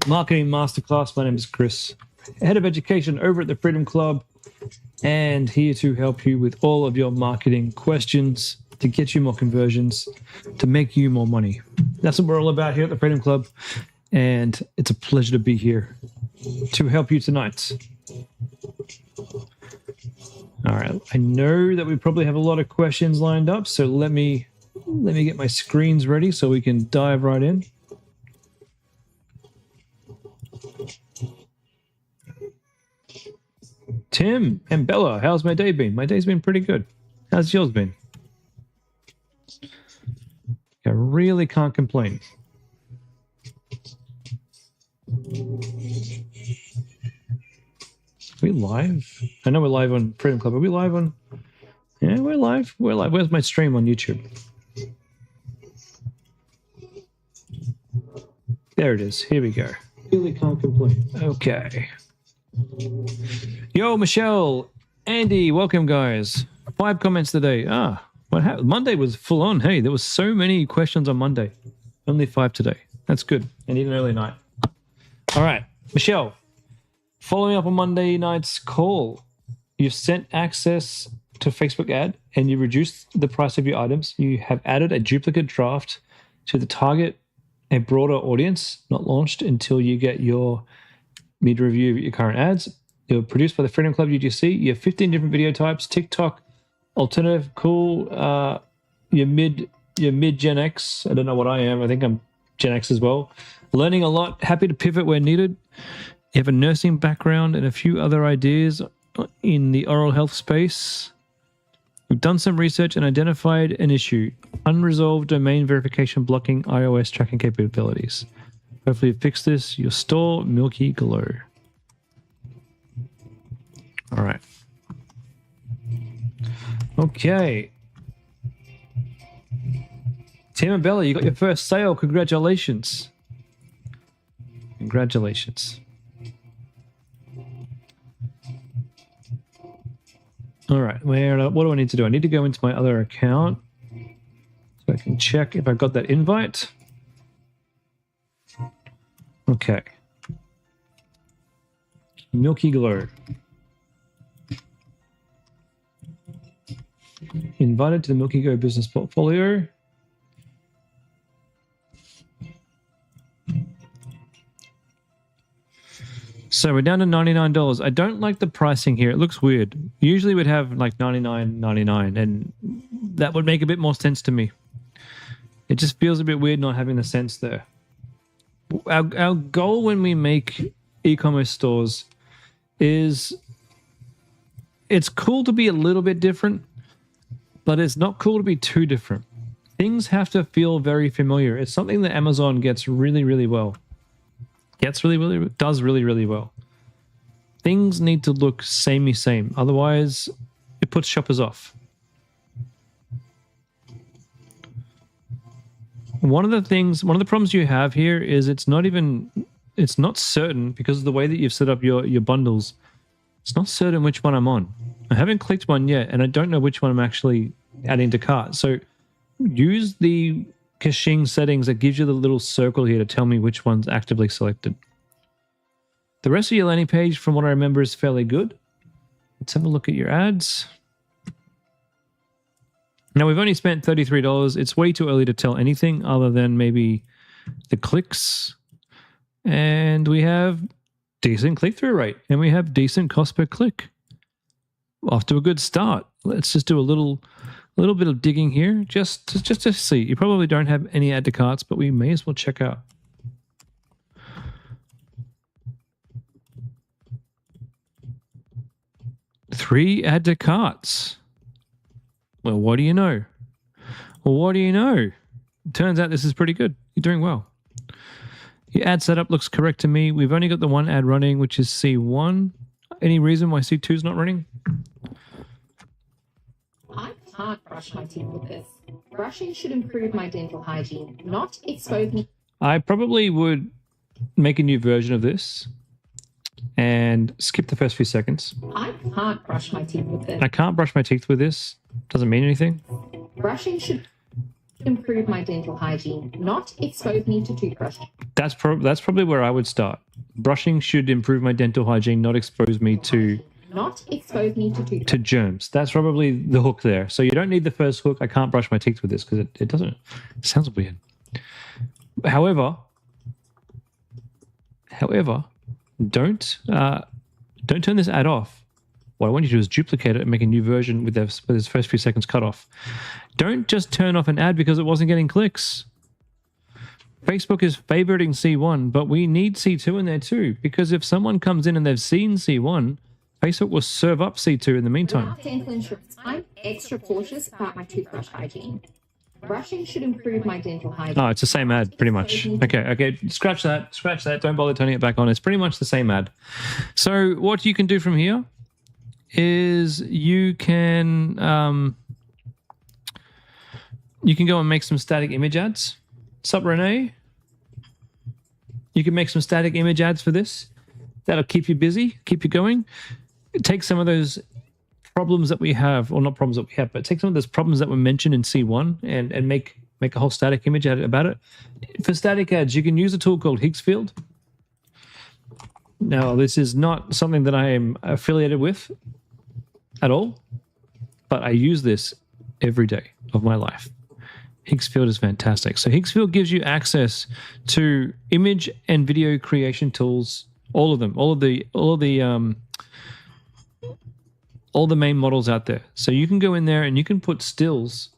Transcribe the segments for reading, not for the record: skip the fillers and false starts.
Marketing Masterclass. My name is Chris, Head of Education over at the Freedom Club, and here to help you with all of your marketing questions to get you more conversions, to make you more money. That's what we're all about here at the Freedom Club, and it's a pleasure to be here to help you tonight. All right, I know that we probably have a lot of questions lined up, so let me get my screens ready so we can dive right in. Tim and Bella, how's my day been? My day's been pretty good. How's yours been? I really can't complain. Are we live? I know we're live on Freedom Club. Are we live on? Yeah, we're live. We're live. Where's my stream on YouTube? There it is. Here we go. Really can't complain. Okay. Yo, Michelle, Andy, welcome, guys. 5 comments today. What happened? Monday was full on. Hey, there was so many questions on Monday. Only 5 today. That's good. And even early night. All right, Michelle, following up on Monday night's call, you've sent access to Facebook ad and you reduced the price of your items. You have added a duplicate draft to the target a broader audience, not launched until you get your mid review of your current ads. You're produced by the Freedom Club UGC. You have 15 different video types: TikTok, alternative, cool. Your mid Gen X. I don't know what I am. I think I'm Gen X as well. Learning a lot. Happy to pivot where needed. You have a nursing background and a few other ideas in the oral health space. We've done some research and identified an issue: unresolved domain verification blocking iOS tracking capabilities. Hopefully you fix this. Your store, Milky Glow. All right. Okay. Tim and Bella, you got your first sale. Congratulations. Congratulations. All right. What do I need to do? I need to go into my other account so I can check if I got that invite. Okay. Milky Glow. Invited to the Milky Glow business portfolio. So we're down to $99. I don't like the pricing here. It looks weird. Usually we'd have like $99.99, and that would make a bit more sense to me. It just feels a bit weird not having the sense there. Our goal when we make e-commerce stores is it's cool to be a little bit different, but it's not cool to be too different. Things have to feel very familiar. It's something that Amazon gets really, really well. Does really, really well. Things need to look samey same. Otherwise, it puts shoppers off. One of the problems you have here is it's not certain because of the way that you've set up your bundles. It's not certain which one I'm on. I haven't clicked one yet, and I don't know which one I'm actually adding to cart. So use the caching settings that gives you the little circle here to tell me which one's actively selected. The rest of your landing page, from what I remember, is fairly good. Let's have a look at your ads. Now, we've only spent $33. It's way too early to tell anything other than maybe the clicks. And we have decent click-through rate. And we have decent cost per click. Off to a good start. Let's just do a little bit of digging here just to see. You probably don't have any add to carts, but we may as well check out. Three add to carts. Well, what do you know? Turns out this is pretty good. You're doing well. Your ad setup looks correct to me. We've only got the one ad running, which is C1. Any reason why C2 is not running? I can't brush my teeth with this. Brushing should improve my dental hygiene, not expose me. I probably would make a new version of this and skip the first few seconds. I can't brush my teeth with this. I can't brush my teeth with this. Doesn't mean anything. Brushing should... improve my dental hygiene, not expose me to toothbrush. That's probably where I would start. Brushing should improve my dental hygiene, not expose me to germs. That's probably the hook there. So you don't need the first hook. I can't brush my teeth with this because it doesn't. It sounds weird. However, don't turn this ad off. What I want you to do is duplicate it and make a new version with its first few seconds cut off. Don't just turn off an ad because it wasn't getting clicks. Facebook is favoriting C1, but we need C2 in there too, because if someone comes in and they've seen C1, Facebook will serve up C2 in the meantime. Without dental insurance, I'm extra cautious about my toothbrush hygiene. Brushing should improve my dental hygiene. Oh, it's the same ad, pretty much. Okay, scratch that. Don't bother turning it back on. It's pretty much the same ad. So what you can do from here is you can go and make some static image ads. Sup, Renee? You can make some static image ads for this. That'll keep you busy, keep you going. Take some of those problems that we have, or not problems that we have, but take some of those problems that were mentioned in C1 and make a whole static image ad about it. For static ads, you can use a tool called Higgsfield. Now, this is not something that I am affiliated with at all, but I use this every day of my life. Higgsfield is fantastic. So Higgsfield gives you access to image and video creation tools, all of them, all the main models out there. So you can go in there and you can put stills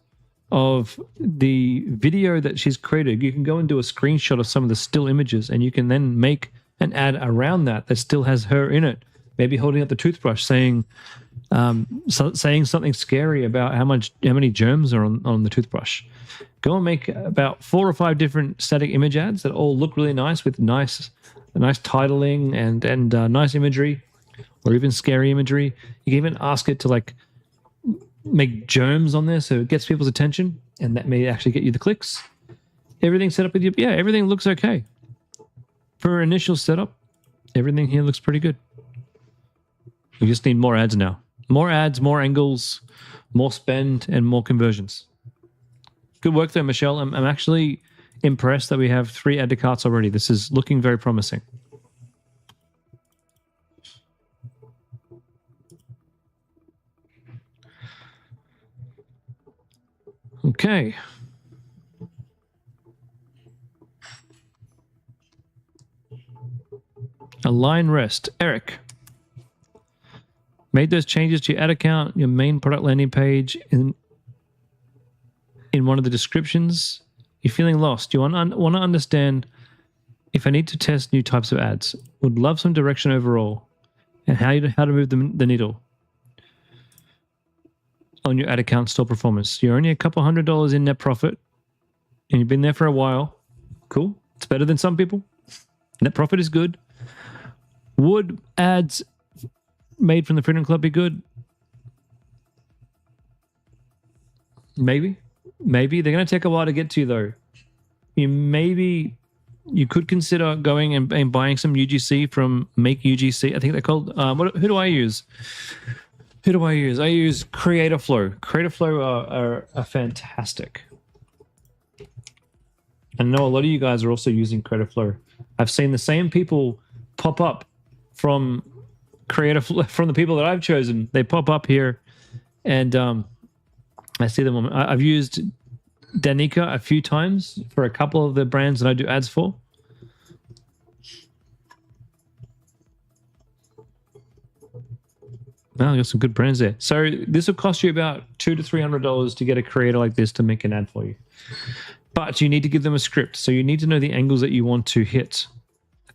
of the video that she's created. You can go and do a screenshot of some of the still images, and you can then make an ad around that still has her in it, maybe holding up the toothbrush, saying something scary about how many germs are on the toothbrush. Go and make about 4 or 5 different static image ads that all look really nice with nice titling and nice imagery, or even scary imagery. You can even ask it to like make germs on there so it gets people's attention, and that may actually get you the clicks. Everything's set up with you. Yeah, everything looks okay. For initial setup, everything here looks pretty good. We just need more ads now. More ads, more angles, more spend, and more conversions. Good work there, Michelle. I'm actually impressed that we have 3 add to carts already. This is looking very promising. Okay. Align rest. Eric. Made those changes to your ad account, your main product landing page, in one of the descriptions. You're feeling lost. You want to understand if I need to test new types of ads. Would love some direction overall and how to move the needle on your ad account store performance. You're only a couple $100 in net profit, and you've been there for a while. Cool. It's better than some people. Net profit is good. Would ads made from the Freedom Club be good? Maybe. They're going to take a while to get to, though. You could consider going and buying some UGC from Make UGC. I think they're called. Who do I use? I use Creator Flow. Creator Flow are fantastic. I know a lot of you guys are also using Creator Flow. I've seen the same people pop up from Creator Flow, from the people that I've chosen. They pop up here, and I see them. I've used Danica a few times for a couple of the brands that I do ads for. Well, you got some good brands there. So this will cost you about $200 to $300 to get a creator like this to make an ad for you. But you need to give them a script. So you need to know the angles that you want to hit.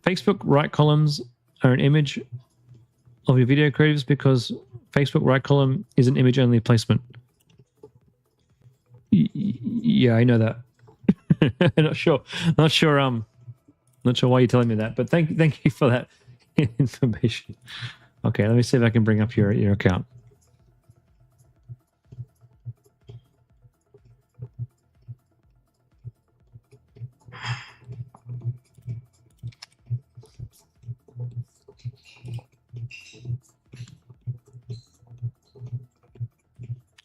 Facebook right columns are an image of your video creatives because Facebook right column is an image only placement. Yeah, I know that. Not sure why you're telling me that, but thank you for that information. Okay, let me see if I can bring up your account.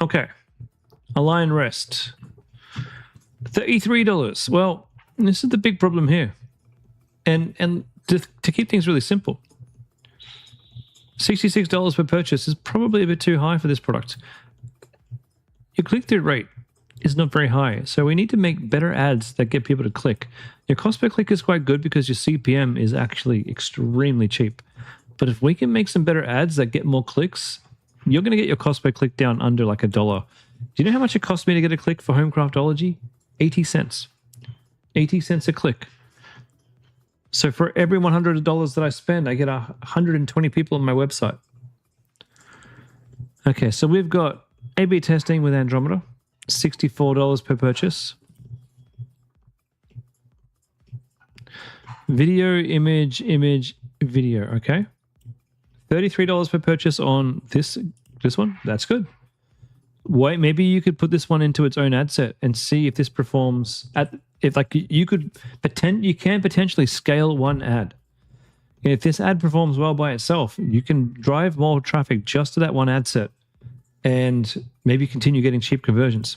Okay. Align rest. $33. Well, this is the big problem here. And to keep things really simple, $66 per purchase is probably a bit too high for this product. Your click-through rate is not very high, so we need to make better ads that get people to click. Your cost per click is quite good because your CPM is actually extremely cheap. But if we can make some better ads that get more clicks, you're going to get your cost per click down under like $1. Do you know how much it cost me to get a click for Homecraftology? 80 cents. 80 cents a click. So for every $100 that I spend, I get 120 people on my website. Okay, so we've got A/B testing with Andromeda, $64 per purchase. Video, image, video, okay. $33 per purchase on this one. That's good. Wait, maybe you could put this one into its own ad set and see if this performs if like you can potentially scale one ad. If this ad performs well by itself, you can drive more traffic just to that one ad set and maybe continue getting cheap conversions.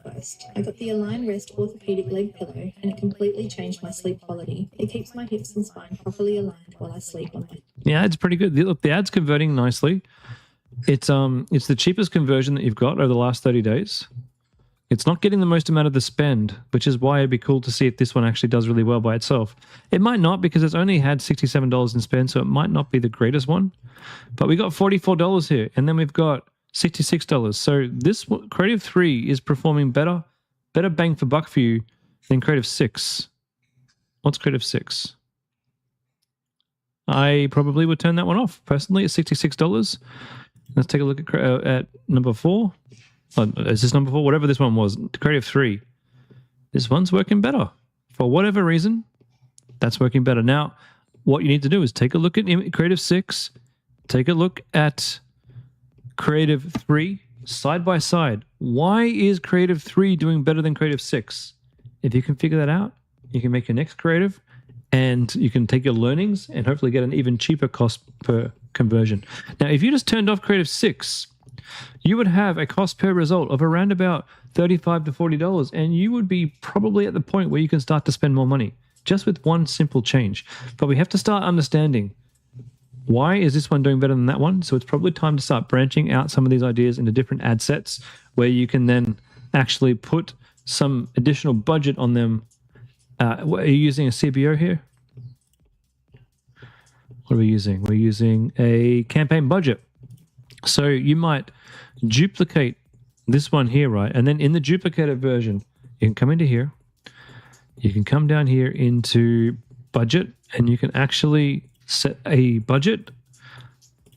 First, I got the Align Rest orthopedic leg pillow and it completely changed my sleep quality. It keeps my hips and spine properly aligned while I sleep on my... Yeah, it's pretty good. Look, the ad's converting nicely. It's the cheapest conversion that you've got over the last 30 days. It's not getting the most amount of the spend, which is why it'd be cool to see if this one actually does really well by itself. It might not because it's only had $67 in spend, so it might not be the greatest one. But we got $44 here, and then we've got $66. So this Creative 3 is performing better bang for buck for you than Creative 6. What's Creative 6? I probably would turn that one off personally at $66. Let's take a look at number 4. Oh, is this number 4? Whatever this one was, Creative 3. This one's working better. For whatever reason, that's working better. Now, what you need to do is take a look at Creative 6, take a look at Creative 3 side by side. Why is Creative 3 doing better than Creative 6? If you can figure that out, you can make your next creative and you can take your learnings and hopefully get an even cheaper cost per conversion. Now, if you just turned off Creative 6, you would have a cost per result of around about $35 to $40, and you would be probably at the point where you can start to spend more money just with one simple change. But we have to start understanding, why is this one doing better than that one? So it's probably time to start branching out some of these ideas into different ad sets where you can then actually put some additional budget on them. Are you using a CBO here? What are we using? We're using a campaign budget. So you might duplicate this one here, right? And then in the duplicated version, you can come into here. You can come down here into budget, and you can actually set a budget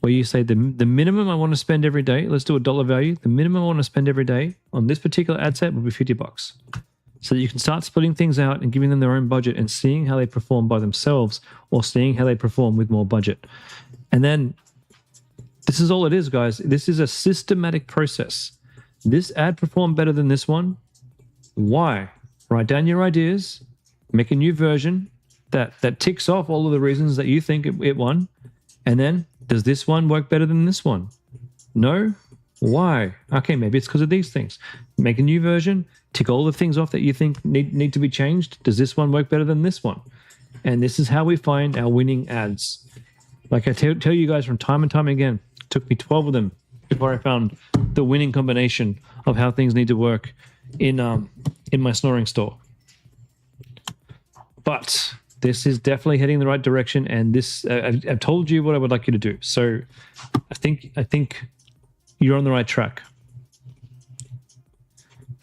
where you say the minimum I want to spend every day. Let's do a dollar value. The minimum I want to spend every day on this particular ad set would be $50. So that you can start splitting things out and giving them their own budget and seeing how they perform by themselves or seeing how they perform with more budget. And then this is all it is, guys. This is a systematic process. This ad performed better than this one. Why? Write down your ideas, make a new version that ticks off all of the reasons that you think it won. And then, does this one work better than this one? No? Why? Okay, maybe it's because of these things. Make a new version, tick all the things off that you think need to be changed. Does this one work better than this one? And this is how we find our winning ads. Like I tell you guys from time and time again, it took me 12 of them before I found the winning combination of how things need to work in my snoring store. But this is definitely heading in the right direction, and this I've told you what I would like you to do. So I think you're on the right track.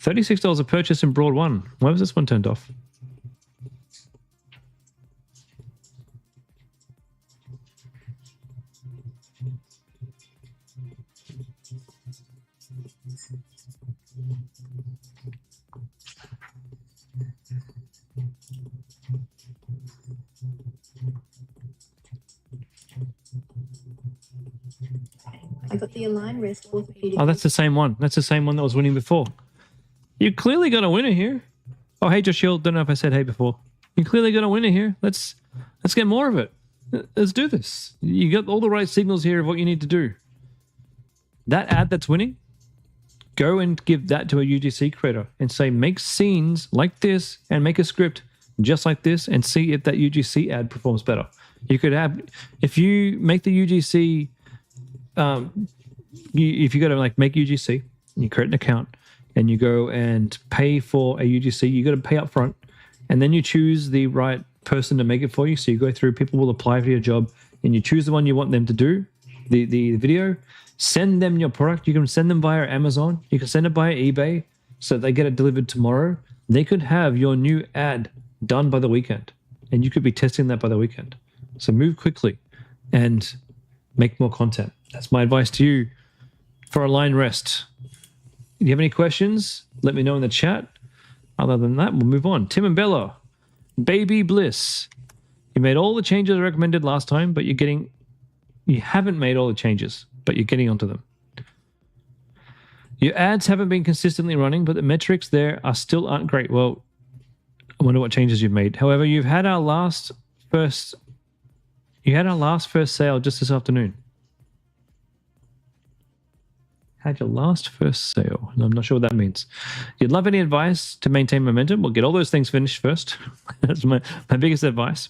$36 a purchase in Broad 1. Why was this one turned off? I got the Align Rest orthopedic... Oh, that's the same one. That's the same one that was winning before. You clearly got a winner here. Oh, hey, Josh Hill. Don't know if I said hey before. You clearly got a winner here. Let's get more of it. Let's do this. You got all the right signals here of what you need to do. That ad that's winning, go and give that to a UGC creator and say, make scenes like this and make a script just like this and see if that UGC ad performs better. You could have, if you make the UGC, if you go to like make UGC, you create an account and you go and pay for a UGC, you got to pay up front and then you choose the right person to make it for you. So you go through, people will apply for your job and you choose the one you want them to do, the video, send them your product. You can send them via Amazon. You can send it via eBay so they get it delivered tomorrow. They could have your new ad done by the weekend and you could be testing that by the weekend. So move quickly and make more content. That's my advice to you for Align Rest. If you have any questions, let me know in the chat. Other than that, we'll move on. Tim and Bella, Baby Bliss. You made all the changes I recommended last time, but you haven't made all the changes, but you're getting onto them. Your ads haven't been consistently running, but the metrics there aren't great. Well, I wonder what changes you've made. However, you've had our last first sale just this afternoon. Had your last first sale, and I'm not sure what that means. You'd love any advice to maintain momentum? Well, get all those things finished first. That's my biggest advice.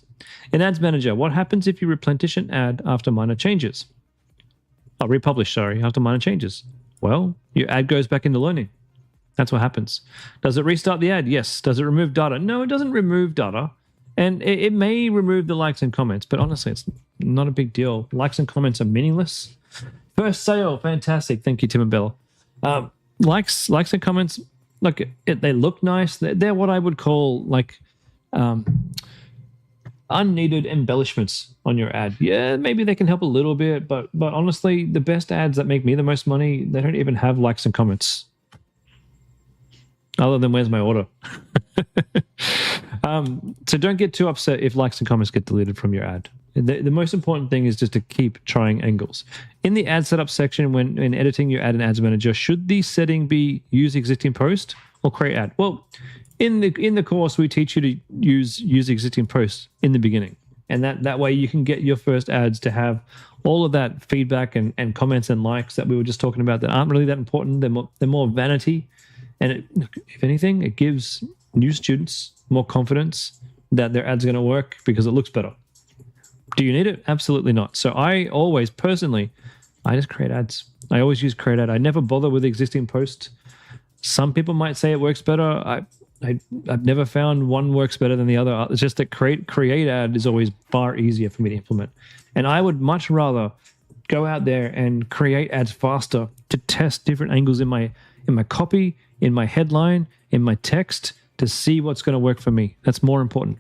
In Ads Manager, what happens if you replenish an ad after minor changes? Oh, republish, sorry, after minor changes. Well, your ad goes back into learning. That's what happens. Does it restart the ad? Yes. Does it remove data? No, it doesn't remove data. And it may remove the likes and comments, but honestly, it's not a big deal. Likes and comments are meaningless. First sale, fantastic. Thank you, Tim and Bella. Likes and comments, look, they look nice. They're what I would call like unneeded embellishments on your ad. Yeah, maybe they can help a little bit, but honestly, the best ads that make me the most money, they don't even have likes and comments. Other than where's my order? So don't get too upset if likes and comments get deleted from your ad. The most important thing is just to keep trying angles. In the ad setup section, when editing your ad in Ads Manager, should the setting be use existing post or create ad? Well, in the course, we teach you to use existing posts in the beginning. And that way you can get your first ads to have all of that feedback and comments and likes that we were just talking about that aren't really that important. They're more vanity. And if anything, it gives new students more confidence that their ad's going to work because it looks better. Do you need it? Absolutely not. So I always, personally, I just create ads. I always use create ad. I never bother with existing post. Some people might say it works better. I've never found one works better than the other. It's just that create ad is always far easier for me to implement. And I would much rather go out there and create ads faster to test different angles in my copy, in my headline, in my text, to see what's going to work for me. That's more important.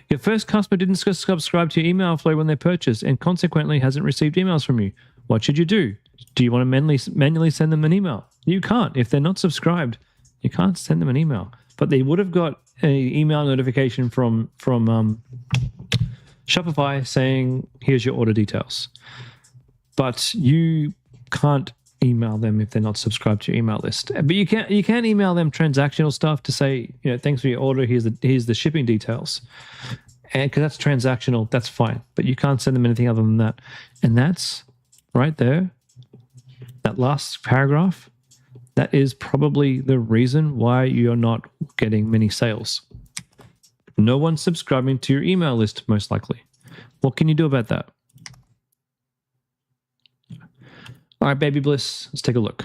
Your first customer didn't subscribe to your email flow when they purchased and consequently hasn't received emails from you. What should you do? Do you want to manually send them an email? You can't. If they're not subscribed, you can't send them an email. But they would have got an email notification from Shopify saying, here's your order details. But you can't email them if they're not subscribed to your email list. But you can email them transactional stuff to say, thanks for your order. Here's the shipping details, and because that's transactional, that's fine. But you can't send them anything other than that. And that's right there. That last paragraph, that is probably the reason why you're not getting many sales. No one's subscribing to your email list, most likely. What can you do about that? All right, Baby Bliss, let's take a look.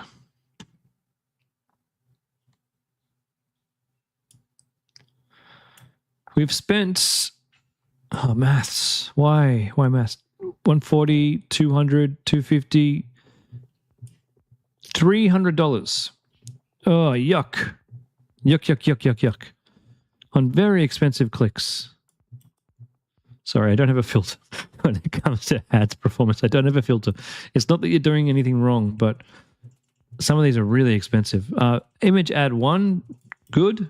We've spent, maths. Why maths? 140, 200, 250, $300. Oh, yuck. Yuck. On very expensive clicks. Sorry, I don't have a filter when it comes to ads performance. I don't have a filter. It's not that you're doing anything wrong, but some of these are really expensive. Image ad 1, good.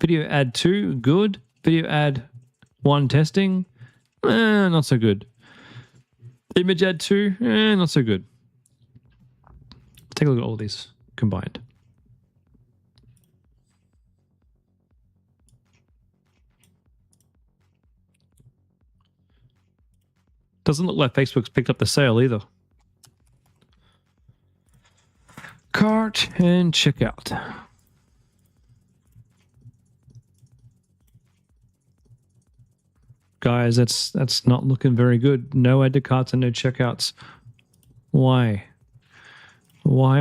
Video ad 2, good. Video ad 1 testing, not so good. Image ad 2, not so good. Take a look at all these combined. Doesn't look like Facebook's picked up the sale either. Cart And check out. Guys, that's not looking very good. No add to carts and no checkouts. Why? Why?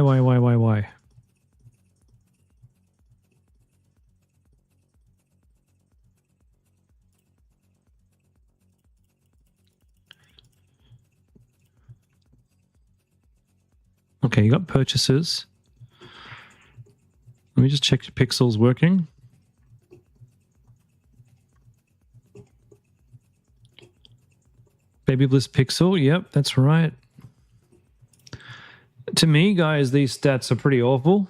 Okay, you got purchases. Let me just check your pixels working. Baby Bliss Pixel, yep, that's right. To me, guys, these stats are pretty awful.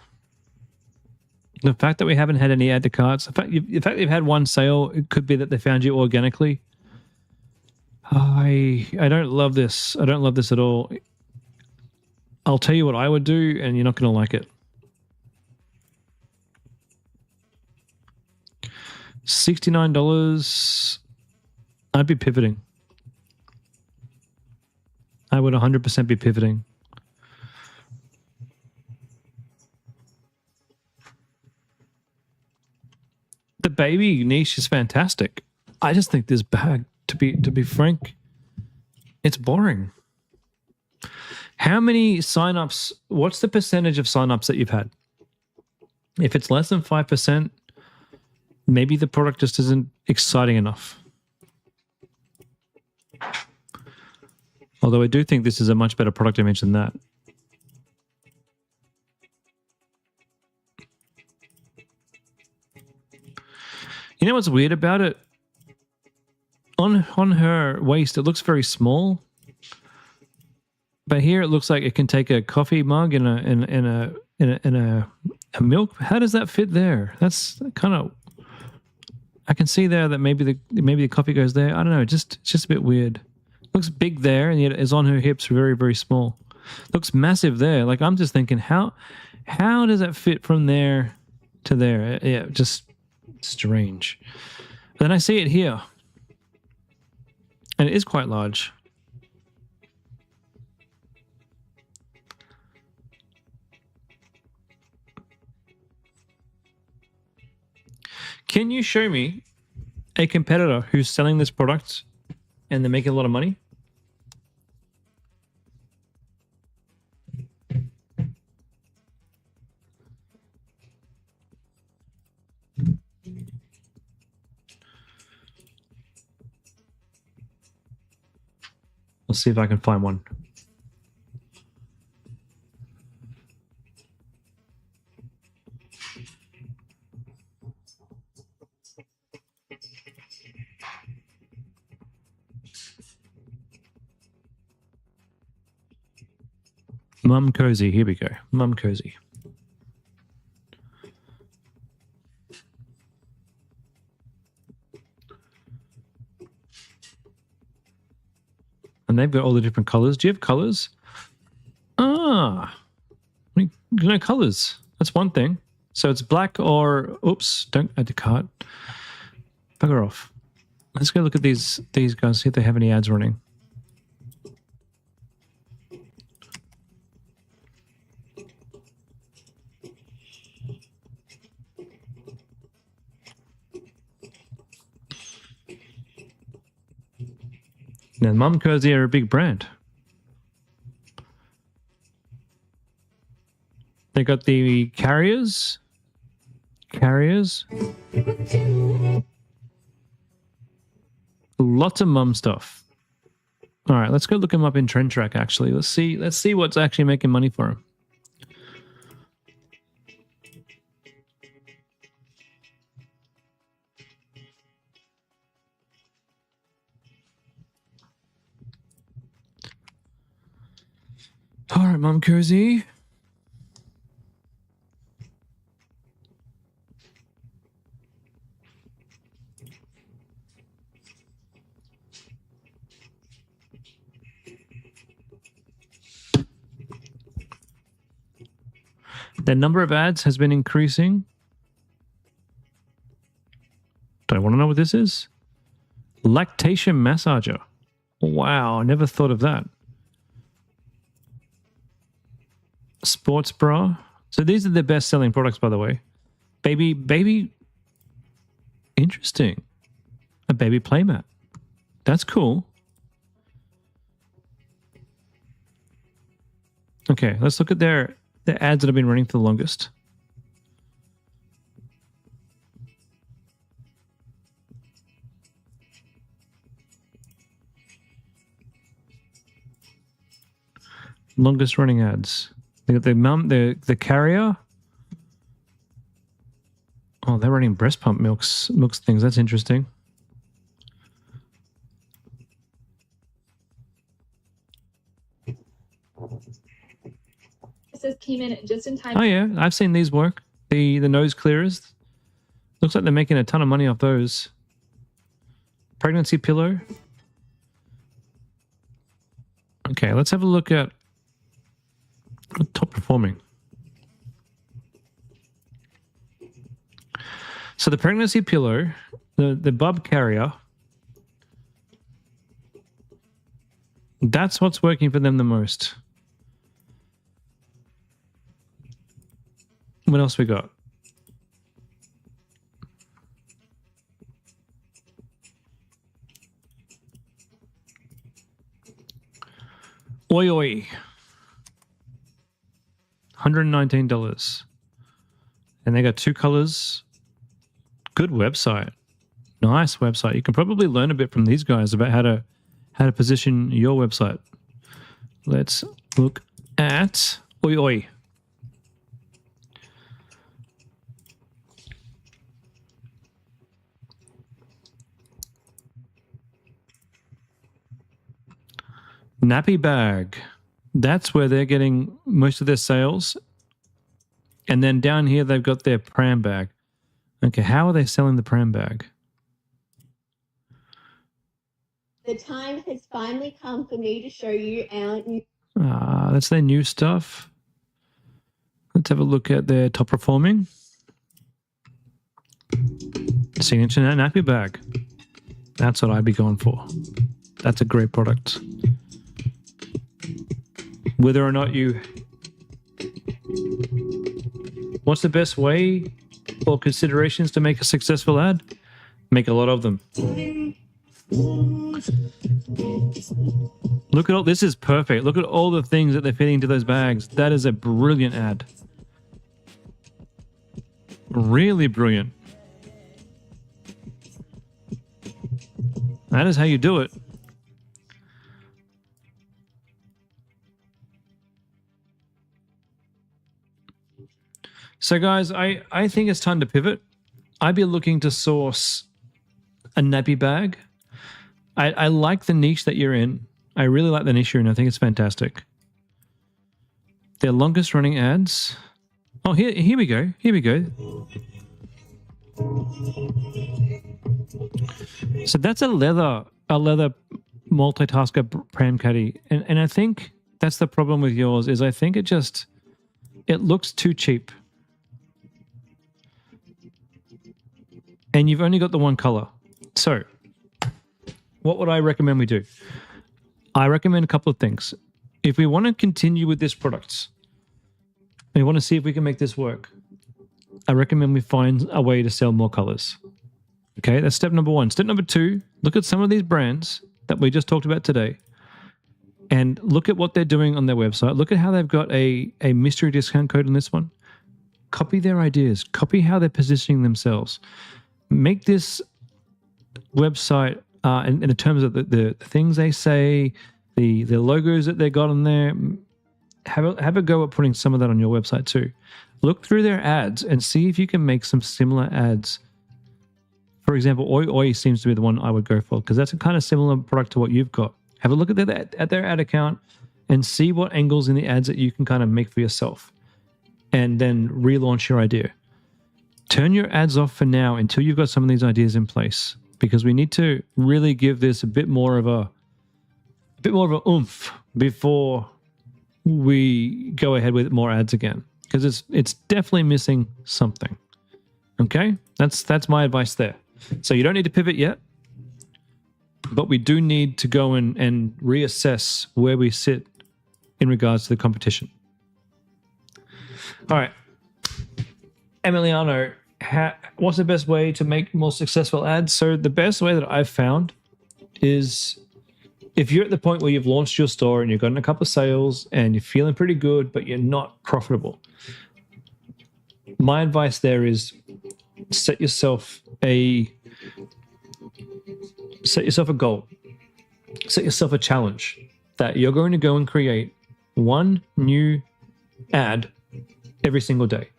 The fact that we haven't had any add to carts, the fact you've had one sale, it could be that they found you organically. I don't love this. I don't love this at all. I'll tell you what I would do, and you're not going to like it. $69. I'd be pivoting. I would 100% be pivoting. The baby niche is fantastic. I just think this bag, to be frank, it's boring. How many signups? What's the percentage of signups that you've had? If it's less than 5%, maybe the product just isn't exciting enough. Although I do think this is a much better product image than that. You know what's weird about it? On her waist, it looks very small. But here it looks like it can take a coffee mug and a milk. How does that fit there? That's kind of. I can see there that maybe the coffee goes there. I don't know. It's just a bit weird. Looks big there, and yet it's on her hips very, very small. Looks massive there. Like, I'm just thinking, how does that fit from there to there? Yeah, just strange. But then I see it here, and it is quite large. Can you show me a competitor who's selling this product and they're making a lot of money? Let's see if I can find one. Mum Cozy, here we go. Mum Cozy. And they've got all the different colors. Do you have colors? No colors. That's one thing. So it's black or, oops, don't add to cart. Bugger off. Let's go look at these guys, see if they have any ads running. Now, Mum Cozy are a big brand. They got the carriers. Lots of mum stuff. All right, let's go look them up in Trend Track, actually. Let's see what's actually making money for them. All right, Mum Cozy. The number of ads has been increasing. Do I want to know what this is? Lactation massager. Wow, I never thought of that. Sports bra. So these are the best selling products, by the way. Baby, interesting. A baby playmat. That's cool. Okay, let's look at the ads that have been running for the longest. Longest running ads. They got the carrier. Oh, they're running breast pump milks things. That's interesting. This came in just in time. Oh yeah, I've seen these work. The nose clearers. Looks like they're making a ton of money off those. Pregnancy pillow. Okay, let's have a look at top performing. So the pregnancy pillow, the bub carrier, that's what's working for them the most. What else we got? Oi oi. $119. And they got 2 colors. Good website. Nice website. You can probably learn a bit from these guys about how to position your website. Let's look at oi oi. Nappy bag. That's where they're getting most of their sales. And then down here, they've got their pram bag. Okay, how are they selling the pram bag? The time has finally come for me to show you our new... That's their new stuff. Let's have a look at their top performing. Signature nappy bag. That's what I'd be going for. That's a great product. Whether or not you... What's the best way or considerations to make a successful ad? Make a lot of them. Look at all... This is perfect. Look at all the things that they're fitting into those bags. That is a brilliant ad. Really brilliant. That is how you do it. So guys, I think it's time to pivot. I'd be looking to source a nappy bag. I like the niche that you're in. I really like the niche you're in. I think it's fantastic. Their longest running ads. Oh, here we go. Here we go. So that's a leather multitasker pram caddy. And I think that's the problem with yours is I think it looks too cheap. And you've only got the one color. So what would I recommend we do? I recommend a couple of things. If we want to continue with this product, and we want to see if we can make this work, I recommend we find a way to sell more colors. Okay, that's step number 1. Step number 2, look at some of these brands that we just talked about today and look at what they're doing on their website. Look at how they've got a mystery discount code on this one. Copy their ideas. Copy how they're positioning themselves. Make this website, in terms of the things they say, the logos that they got on there, have a go at putting some of that on your website too. Look through their ads and see if you can make some similar ads. For example, Oi Oi seems to be the one I would go for because that's a kind of similar product to what you've got. Have a look at their ad account and see what angles in the ads that you can kind of make for yourself and then relaunch your idea. Turn your ads off for now until you've got some of these ideas in place because we need to really give this a bit more of a oomph before we go ahead with more ads again because it's definitely missing something. Okay, that's my advice there. So you don't need to pivot yet, but we do need to go and reassess where we sit in regards to the competition. All right, Emiliano, what's the best way to make more successful ads? So the best way that I've found is if you're at the point where you've launched your store and you've gotten a couple of sales and you're feeling pretty good, but you're not profitable. My advice there is set yourself a goal, set yourself a challenge that you're going to go and create one new ad every single day.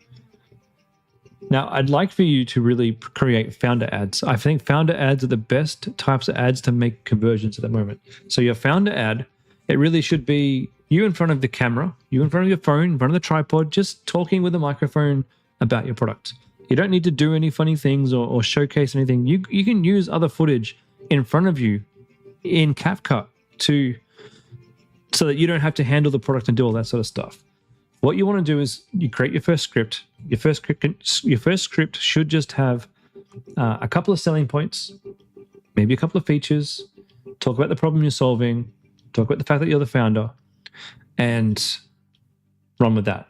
Now, I'd like for you to really create founder ads. I think founder ads are the best types of ads to make conversions at the moment. So your founder ad, it really should be you in front of the camera, you in front of your phone, in front of the tripod, just talking with a microphone about your product. You don't need to do any funny things or showcase anything. You can use other footage in front of you in CapCut so that you don't have to handle the product and do all that sort of stuff. What you want to do is you create your first script. Your first script should just have a couple of selling points, maybe a couple of features, talk about the problem you're solving, talk about the fact that you're the founder, and run with that.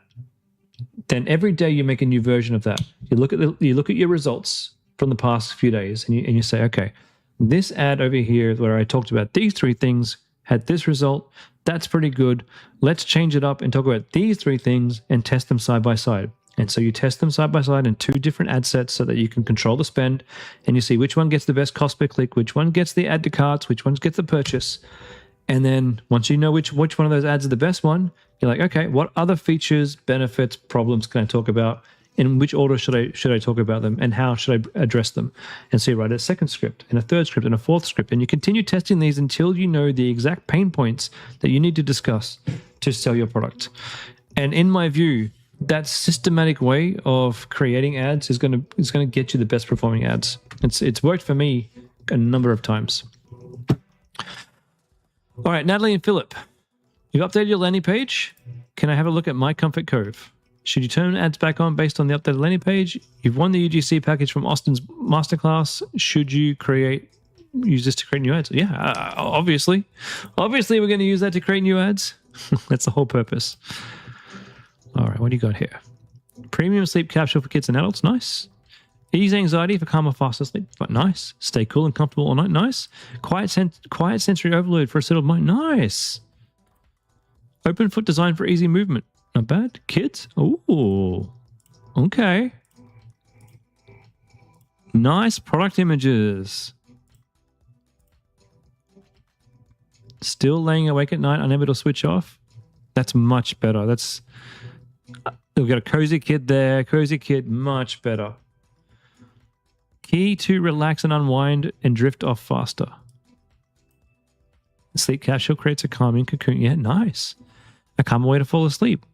Then every day you make a new version of that. You look at your results from the past few days, and you say, okay, this ad over here where I talked about these 3 things had this result. That's pretty good. Let's change it up and talk about these 3 things and test them side by side. And so you test them side by side in 2 different ad sets so that you can control the spend, and you see which one gets the best cost per click, which one gets the add to carts, which one gets the purchase. And then once you know which one of those ads is the best one, you're like, okay, what other features, benefits, problems can I talk about? In which order should I talk about them, and how should I address them? And so you write a second script, and a third script, and a fourth script, and you continue testing these until you know the exact pain points that you need to discuss to sell your product. And in my view, that systematic way of creating ads is going to get you the best performing ads. It's worked for me a number of times. All right, Natalie and Philip, you've updated your landing page. Can I have a look at My Comfort Cove? Should you turn ads back on based on the updated landing page? You've won the UGC package from Austin's Masterclass. Should you use this to create new ads? Yeah, obviously. Obviously, we're going to use that to create new ads. That's the whole purpose. All right, what do you got here? Premium sleep capsule for kids and adults. Nice. Ease anxiety for calmer, faster sleep. But nice. Stay cool and comfortable all night. Nice. Quiet sensory overload for a settled mind. Nice. Open foot design for easy movement. Not bad. Kids? Ooh. Okay. Nice product images. Still laying awake at night, unable to switch off. That's much better. We've got a cozy kid there. Cozy kid, much better. Key to relax and unwind and drift off faster. Sleep capsule creates a calming cocoon. Yeah, nice. A calmer way to fall asleep.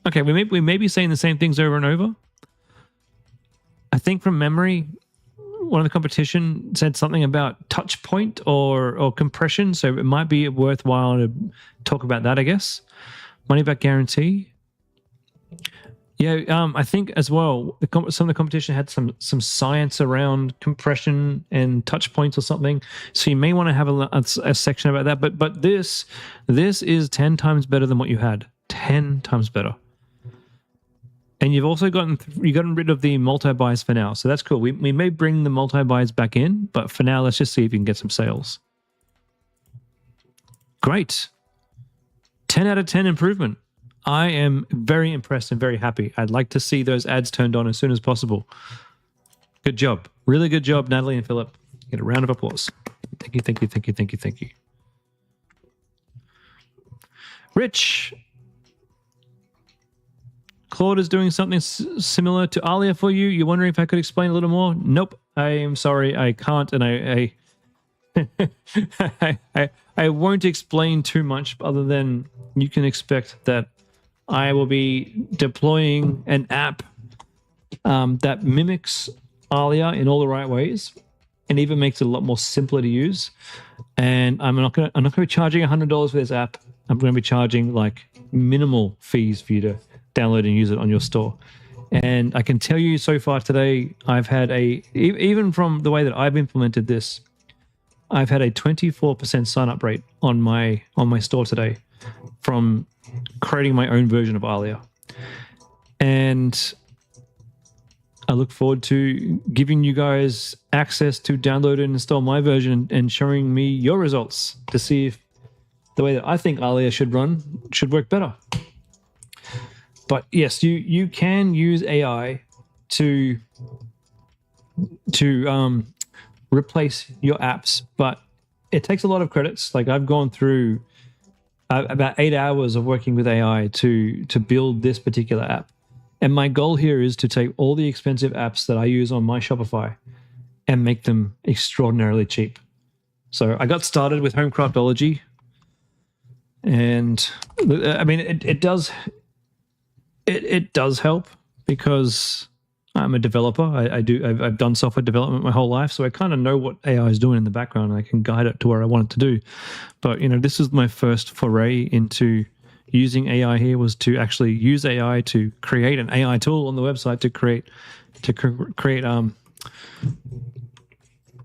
Okay, we may be saying the same things over and over. I think from memory, one of the competition said something about touch point or compression, so it might be worthwhile to talk about that, I guess. Money back guarantee. Yeah, I think as well, some of the competition had some science around compression and touch points or something. So you may want to have a section about that. But this is 10 times better than what you had. 10 times better. And you've also gotten rid of the multi-buys for now. So that's cool. We may bring the multi-buys back in, but for now, let's just see if you can get some sales. Great. 10 out of 10 improvement. I am very impressed and very happy. I'd like to see those ads turned on as soon as possible. Good job. Really good job, Natalie and Philip. Get a round of applause. Thank you, thank you, thank you, thank you, thank you. Rich. Claude is doing something similar to Alia for you. You're wondering if I could explain a little more? Nope. I am sorry. I can't, and I won't explain too much other than you can expect that I will be deploying an app that mimics Alia in all the right ways and even makes it a lot more simpler to use. And I'm not going to be charging $100 for this app. I'm going to be charging like minimal fees for you to download and use it on your store. And I can tell you so far today, I've had even from the way that I've implemented this, I've had a 24% sign up rate on my store today. from creating my own version of Alia. And I look forward to giving you guys access to download and install my version and showing me your results to see if the way that I think Alia should run should work better. But yes, you can use AI to replace your apps, but it takes a lot of credits. Like I've gone through about 8 hours of working with AI to build this particular app. And my goal here is to take all the expensive apps that I use on my Shopify and make them extraordinarily cheap. So I got started with Homecraftology, and I mean it does help because I'm a developer. I've done software development my whole life, so I kind of know what AI is doing in the background, and I can guide it to where I want it to do. But this is my first foray into using AI. Here was to actually use AI to create an AI tool on the website to create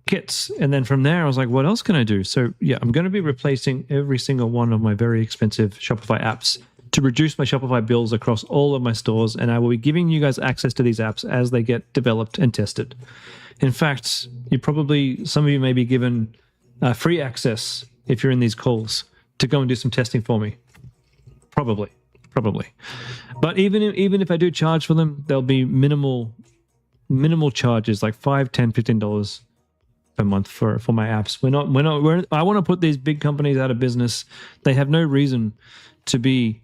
kits, and then from there I was like, what else can I do? So yeah, I'm going to be replacing every single one of my very expensive Shopify apps to reduce my Shopify bills across all of my stores, and I will be giving you guys access to these apps as they get developed and tested. In fact, some of you may be given free access if you're in these calls to go and do some testing for me. Probably. But even if I do charge for them, there'll be minimal charges, like $5, $10, $15 per month for my apps. I want to put these big companies out of business. They have no reason to be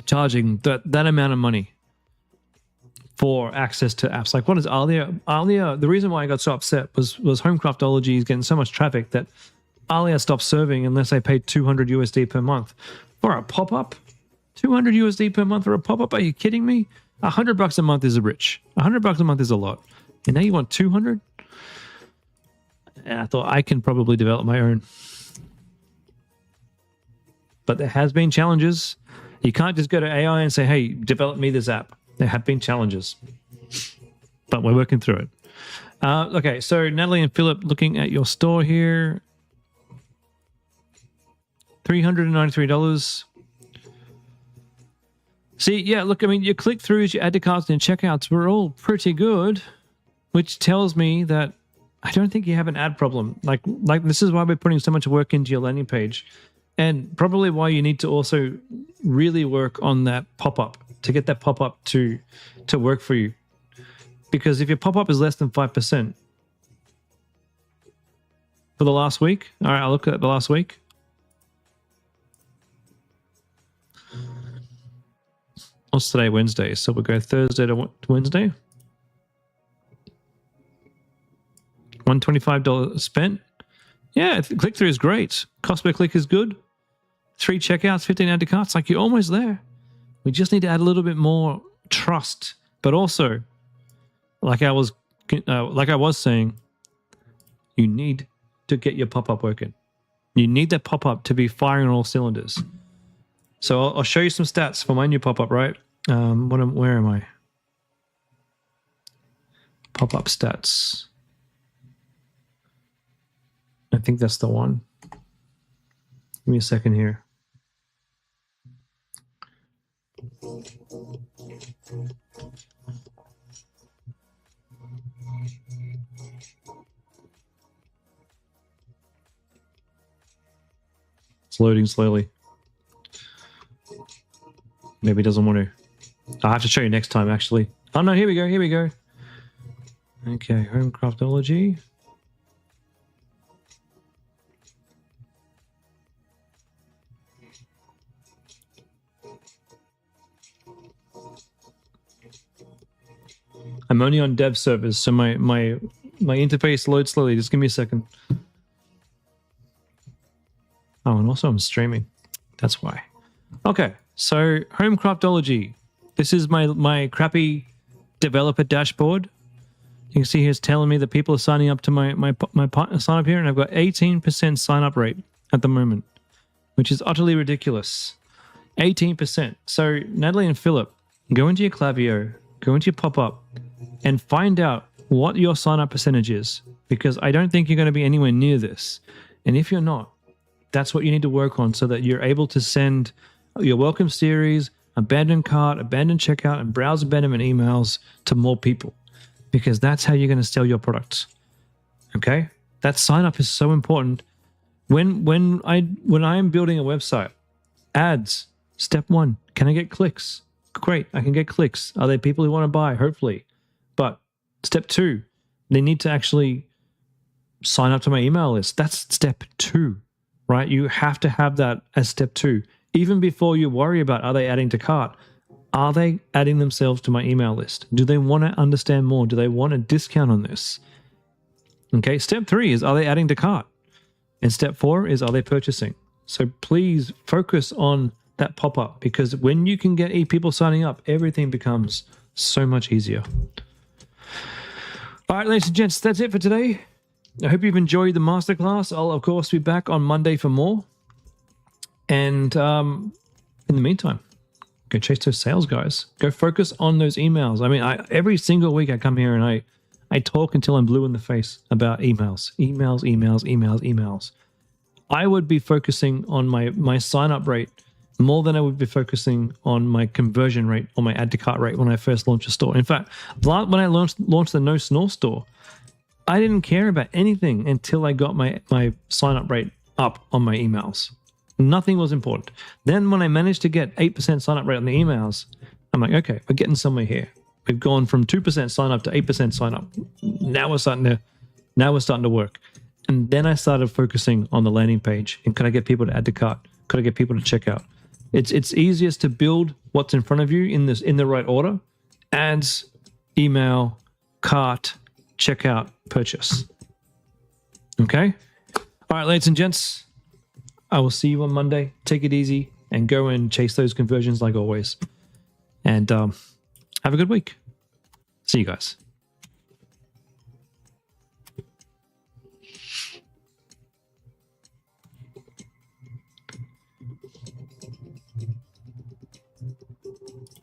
charging that amount of money for access to apps. Like, what is Alia? Alia, the reason why I got so upset was Homecraftology is getting so much traffic that Alia stopped serving unless I paid $200 USD per month for a pop-up. $200 USD per month for a pop-up? Are you kidding me? $100 a month is rich. $100 a month is a lot. And now you want 200? And I thought I can probably develop my own. But there has been challenges. You can't just go to AI and say, hey, develop me this app. There have been challenges. But we're working through it. Okay, so Natalie and Philip, looking at your store here. $393. See, yeah, look, I mean, your click-throughs, your add to carts, and your checkouts were all pretty good, which tells me that I don't think you have an ad problem. Like this is why we're putting so much work into your landing page. And probably why you need to also really work on that pop-up to get that pop-up to work for you. Because if your pop-up is less than 5% for the last week, all right, I'll look at the last week. What's today? Wednesday. So we'll go Thursday to Wednesday. $125 spent. Yeah, click-through is great. Cost per click is good. 3 checkouts, 15 add to carts. Like, you're almost there. We just need to add a little bit more trust. But also, like I was saying, you need to get your pop-up working. You need that pop-up to be firing on all cylinders. So I'll show you some stats for my new pop-up, right? Where am I? Pop-up stats. I think that's the one. Give me a second here. It's loading slowly. Maybe it doesn't want to. I'll have to show you next time, actually. Oh, no, here we go. Okay, Homecraftology. I'm only on dev servers, so my interface loads slowly. Just give me a second. Oh, and also I'm streaming. That's why. Okay, so Homecraftology. This is my crappy developer dashboard. You can see here it's telling me that people are signing up to my sign up here, and I've got 18% sign up rate at the moment, which is utterly ridiculous. 18%. So Natalie and Philip, go into your Klaviyo, go into your pop-up, and find out what your sign up percentage is, because I don't think you're going to be anywhere near this. And if you're not, That's what you need to work on so that you're able to send your welcome series, abandoned cart, abandoned checkout, and browse abandonment emails to more people, because that's how you're going to sell your products. Okay? That sign up is so important. When I am building a website, ads, step 1, can I get clicks? Great, I can get clicks. Are there people who want to buy? Hopefully. But step 2, they need to actually sign up to my email list. That's step 2, right? You have to have that as step 2. Even before you worry about, are they adding to cart? Are they adding themselves to my email list? Do they want to understand more? Do they want a discount on this? Okay, step 3 is, are they adding to cart? And step 4 is, are they purchasing? So please focus on that pop-up, because when you can get people signing up, everything becomes so much easier. All right, ladies and gents, that's it for today. I hope you've enjoyed the masterclass. I'll, of course, be back on Monday for more. And in the meantime, go chase those sales, guys. Go focus on those emails. I mean, every single week I come here and I talk until I'm blue in the face about emails. I would be focusing on my sign-up rate more than I would be focusing on my conversion rate or my add to cart rate when I first launched a store. In fact, when I launched the No Snore store, I didn't care about anything until I got my sign-up rate up on my emails. Nothing was important. Then when I managed to get 8% sign-up rate on the emails, I'm like, okay, we're getting somewhere here. We've gone from 2% sign-up to 8% sign-up. Now we're starting to work. And then I started focusing on the landing page. And could I get people to add to cart? Could I get people to check out? It's easiest to build what's in front of you in the right order: ads, email, cart, checkout, purchase. Okay? All right, ladies and gents, I will see you on Monday. Take it easy and go and chase those conversions like always. And have a good week. See you guys.